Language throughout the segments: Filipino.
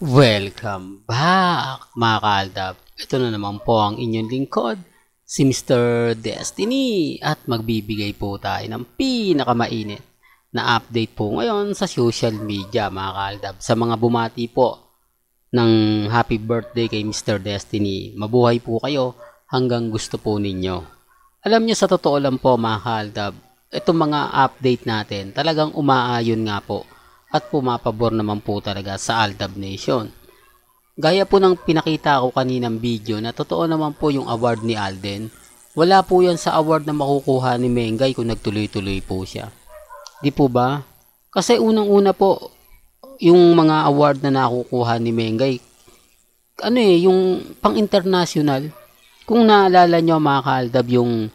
Welcome back mga kaaldab. Ito na naman po ang inyong lingkod, si Mr. Destiny at magbibigay po tayo ng pinakamainit na update po ngayon sa social media mga kaaldab. Sa mga bumati po ng happy birthday kay Mr. Destiny, mabuhay po kayo hanggang gusto po ninyo. Alam nyo sa totoo lang po mga kaaldab, itong mga update natin talagang umaayon nga po at pumapabor naman po talaga sa Aldab Nation. Gaya po ng pinakita ko kaninang video na totoo naman po yung award ni Alden. Wala po yan sa award na makukuha ni Mengay kung nagtuloy-tuloy po siya. Di po ba? Kasi unang-una po, yung mga award na nakukuha ni Mengay, yung pang-international. Kung naalala nyo mga kaaldab, yung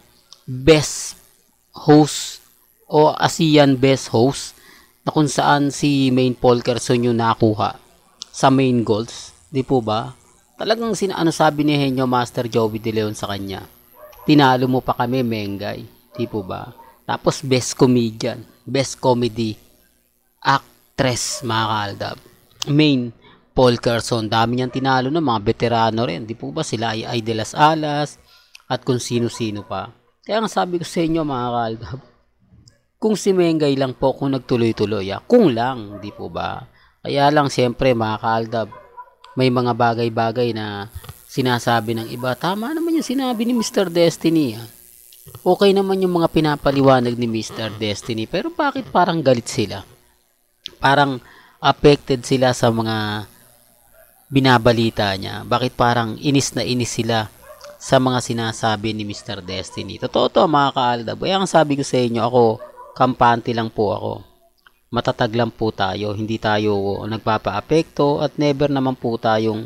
best host o ASEAN best host, na kung saan si Main Polkerson yung nakuha sa main goals, di po ba? Talagang sabi ni Henyo Master Joey De Leon sa kanya, tinalo mo pa kami Mengay, di po ba? Tapos best comedian, best comedy actress mga kaaldab, Main Polkerson, dami niyang tinalo ng mga veterano rin, di po ba? Sila ay De Las Alas at kung sino-sino pa. Kaya nga sabi ko sa inyo mga kaaldab, kung si Mengay lang po kung nagtuloy-tuloy, kung lang, di po ba? Kaya lang siyempre mga kaaldab, may mga bagay-bagay na sinasabi ng iba. Tama naman yung sinabi ni Mr. Destiny. Okay naman yung mga pinapaliwanag ni Mr. Destiny, pero bakit parang galit sila? Parang affected sila sa mga binabalita niya. Bakit parang inis na inis sila sa mga sinasabi ni Mr. Destiny? Totoo to mga kaaldab. Kaya ang sabi ko sa inyo, ako, kampante lang po ako. Matatag lang po tayo. Hindi tayo nagpapa-apekto at never naman po tayong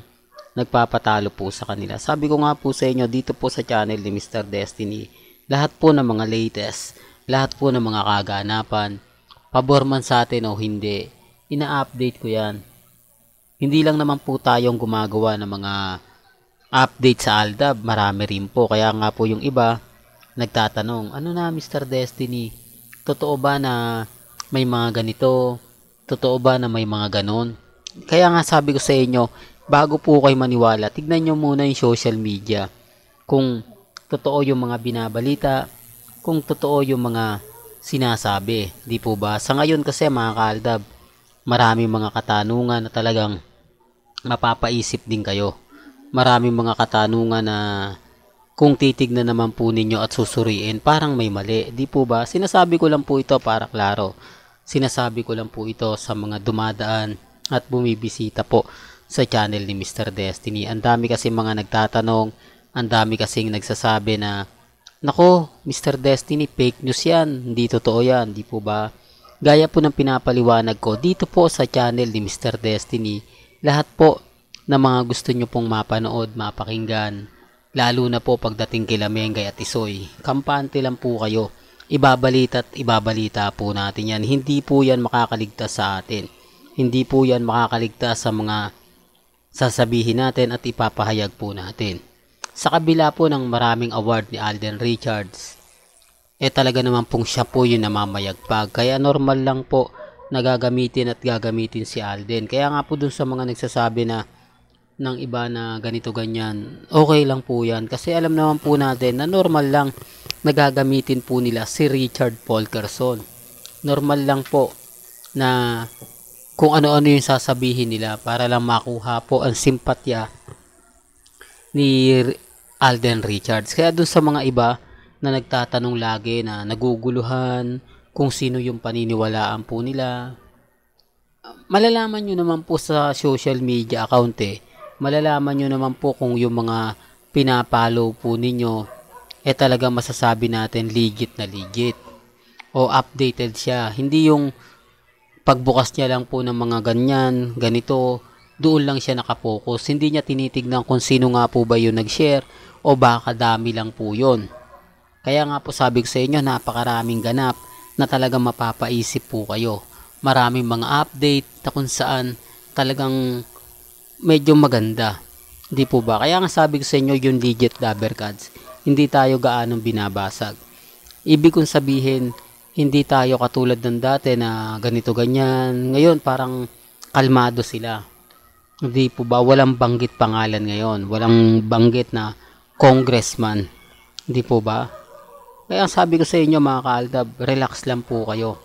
nagpapatalo po sa kanila. Sabi ko nga po sa inyo dito po sa channel ni Mr. Destiny, lahat po ng mga latest, lahat po ng mga kaganapan, pabor man sa atin o hindi, ina-update ko yan. Hindi lang naman po tayong gumagawa ng mga update sa Aldab. Marami rin po. Kaya nga po yung iba nagtatanong, ano na Mr. Destiny? Totoo ba na may mga ganito? Totoo ba na may mga ganon? Kaya nga sabi ko sa inyo, bago po kayo maniwala, tignan nyo muna yung social media. Kung totoo yung mga binabalita, kung totoo yung mga sinasabi. Di po ba? Sa ngayon kasi mga kaaldab, maraming mga katanungan na talagang mapapaisip din kayo. Maraming mga katanungan na kung titignan naman po ninyo at susuriin, parang may mali. Di po ba? Sinasabi ko lang po ito para klaro. Sinasabi ko lang po ito sa mga dumadaan at bumibisita po sa channel ni Mr. Destiny. Ang dami kasi mga nagtatanong, ang dami kasing nagsasabi na, nako, Mr. Destiny, fake news yan. Hindi totoo yan. Di po ba? Gaya po ng pinapaliwanag ko, dito po sa channel ni Mr. Destiny, lahat po na mga gusto nyo pong mapanood, mapakinggan, lalo na po pagdating kila Mengay at Isoy, kampante lang po kayo. Ibabalita at ibabalita po natin yan. Hindi po yan makakaligtas sa atin. Hindi po yan makakaligtas sa mga sasabihin natin at ipapahayag po natin. Sa kabila po ng maraming award ni Alden Richards, talaga naman pong siya po yung namamayagpag. Kaya normal lang po nagagamitin at gagamitin si Alden. Kaya nga po dun sa mga nagsasabi na ng iba na ganito ganyan, okay lang po yan kasi alam naman po natin na normal lang nagagamitin po nila si Richard Polkerson. Normal lang po na kung ano-ano yung sasabihin nila para lang makuha po ang simpatya ni Alden Richards. Kaya dun sa mga iba na nagtatanong lagi na naguguluhan kung sino yung paniniwalaan po nila, malalaman nyo naman po sa social media account malalaman nyo naman po kung yung mga pinapollow po ninyo talaga masasabi natin legit na legit o updated siya. Hindi yung pagbukas niya lang po ng mga ganyan, ganito, doon lang siya nakapokus. Hindi niya tinitignan kung sino nga po ba yung nag-share o baka dami lang po yun. Kaya nga po sabi ko sa inyo, napakaraming ganap na talagang mapapaisip po kayo. Maraming mga update na kung saan talagang medyo maganda. Hindi po ba? Kaya nga sabi ko sa inyo yung legit Dabber Cards, hindi tayo gaanong binabasag. Ibig kong sabihin, hindi tayo katulad ng dati na ganito ganyan. Ngayon parang kalmado sila. Hindi po ba, walang banggit pangalan ngayon, walang banggit na congressman, hindi po ba? Kaya sabi ko sa inyo mga kaaldab, relax lang po kayo,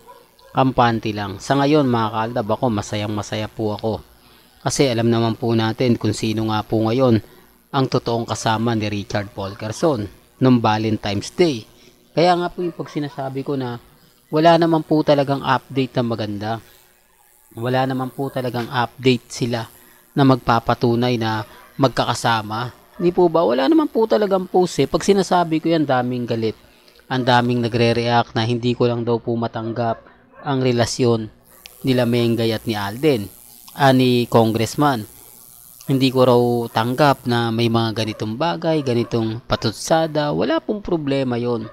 kampante lang. Sa ngayon mga kaaldab, ako masayang masaya po ako. Kasi alam naman po natin kung sino nga po ngayon ang totoong kasama ni Richard Paul Quezon noong Valentine's Day. Kaya nga po yung pag sinasabi ko na wala naman po talagang update na maganda. Wala naman po talagang update sila na magpapatunay na magkakasama. Hindi po ba? Wala naman po talagang post eh. Pag sinasabi ko yan, daming galit. Ang daming nagre-react na hindi ko lang daw po matanggap ang relasyon nila Mengay at ni Alden. Ni Congressman. Hindi ko raw tanggap na may mga ganitong bagay, ganitong patutsada. Wala pong problema yon.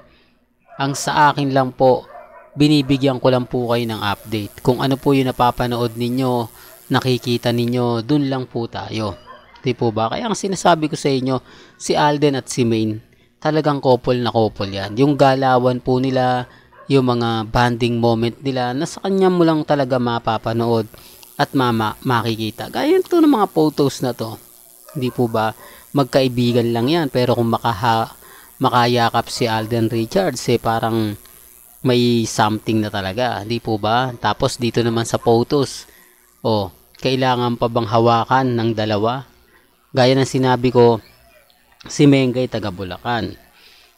Ang sa akin lang po, binibigyan ko lang po kayo ng update. Kung ano po yung napapanood ninyo, nakikita ninyo, dun lang po tayo. Di po ba? Kaya ang sinasabi ko sa inyo, si Alden at si Maine, talagang couple na couple yan. Yung galawan po nila, yung mga bonding moment nila, nasa kanya mo lang talaga mapapanood at makikita. Gaya ito ng mga photos na to. Hindi po ba? Magkaibigan lang yan. Pero kung makayakap si Alden Richards, parang may something na talaga. Hindi po ba? Tapos dito naman sa photos, kailangan pa bang hawakan ng dalawa? Gaya ng sinabi ko, si Mengay taga Bulacan.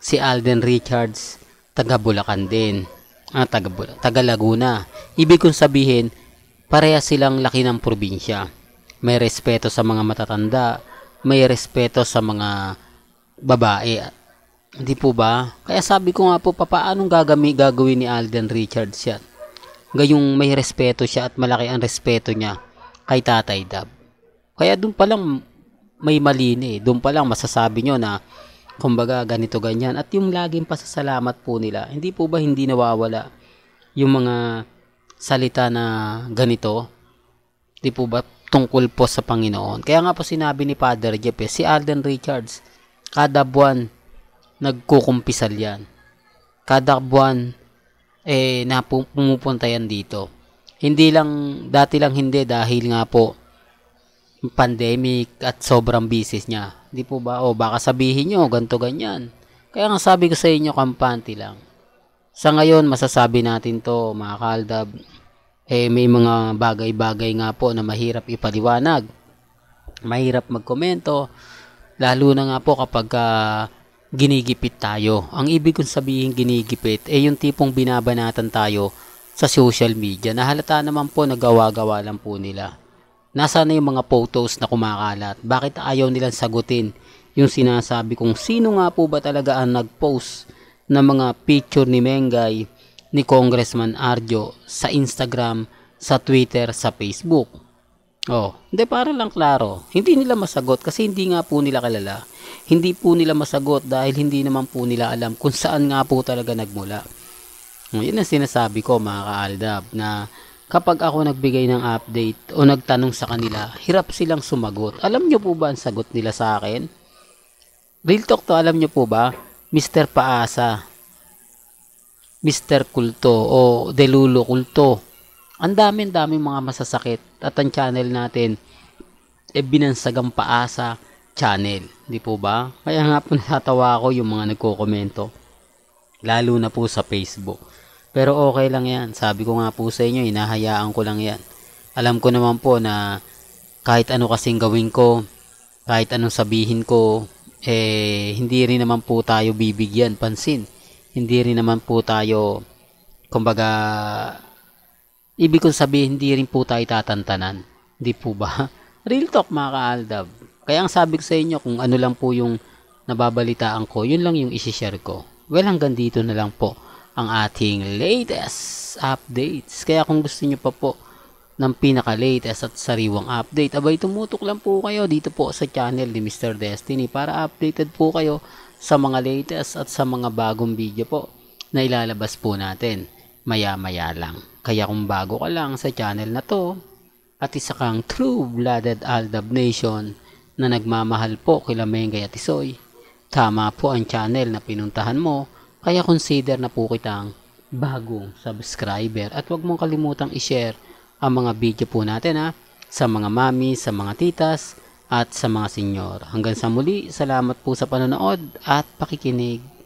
Si Alden Richards taga Bulacan din. Taga Laguna. Ibig kong sabihin, pareha silang laki ng probinsya. May respeto sa mga matatanda, may respeto sa mga babae. Hindi po ba? Kaya sabi ko nga po, paanong gagawin ni Alden Richards yan? Gayong may respeto siya at malaki ang respeto niya kay Tatay Dab. Kaya doon pa lang may mali na eh. Doon pa lang masasabi nyo na kumbaga ganito ganyan. At yung laging pasasalamat po nila, hindi po ba hindi nawawala yung mga salita na ganito? Di po ba tungkol po sa Panginoon? Kaya nga po sinabi ni Father Jeff, si Alden Richards, kada buwan nagkukumpisal yan. Kada buwan pumupunta yan dito. Hindi lang, dati lang hindi dahil nga po pandemic at sobrang busy niya. Di po ba? Baka sabihin nyo, ganto ganyan. Kaya nga sabi ko sa inyo, kampante lang. Sa ngayon, masasabi natin to, mga kaaldab, may mga bagay-bagay nga po na mahirap ipaliwanag. Mahirap magkomento, lalo na nga po kapag ginigipit tayo. Ang ibig kong sabihin ginigipit, yung tipong binabanatan tayo sa social media. Nahalata naman po, nagawa-gawa lang po nila. Nasaan na yung mga photos na kumakalat? Bakit ayaw nilang sagutin yung sinasabi kung sino nga po ba talaga ang nag-post ng mga picture ni Mengay, ni Congressman Arjo sa Instagram, sa Twitter, sa Facebook? Hindi, para lang klaro. Hindi nila masagot kasi hindi nga po nila kilala. Hindi po nila masagot dahil hindi naman po nila alam kung saan nga po talaga nagmula. Yun ang sinasabi ko mga kaaldab, na kapag ako nagbigay ng update o nagtanong sa kanila, hirap silang sumagot. Alam nyo po ba ang sagot nila sa akin? Real talk to, alam nyo po ba? Mr. Paasa, Mr. Kulto o Delulo Kulto. Ang daming mga masasakit at ang channel natin binansagang Paasa channel. Di po ba? Kaya nga po natatawa ako yung mga nagko-komento. Lalo na po sa Facebook. Pero okay lang yan. Sabi ko nga po sa inyo, hinahayaan ko lang yan. Alam ko naman po na kahit ano kasing gawin ko, kahit anong sabihin ko, hindi rin naman po tayo bibigyan pansin. Hindi rin naman po tayo, kumbaga, ibig kong sabihin, hindi rin po tayo tatantanan. Hindi po ba? Real talk mga kaaldab. Kaya ang sabi ko sa inyo, kung ano lang po yung nababalitaan ko, yun lang yung isi-share ko. Well, hanggang dito na lang po ang ating latest updates. Kaya kung gusto nyo pa po ng pinaka-latest at sariwang update, abay tumutok lang po kayo dito po sa channel ni Mr. Destiny para updated po kayo sa mga latest at sa mga bagong video po na ilalabas po natin maya-maya lang. Kaya kung bago ka lang sa channel na to at isa kang true-blooded Aldab Nation na nagmamahal po kila Mengay at Isoy, tama po ang channel na pinuntahan mo. Kaya consider na po kitang bagong subscriber at huwag mong kalimutang i-share ang mga video po natin sa mga mami, sa mga titas, at sa mga senyor. Hanggang sa muli, salamat po sa panonood at pakikinig.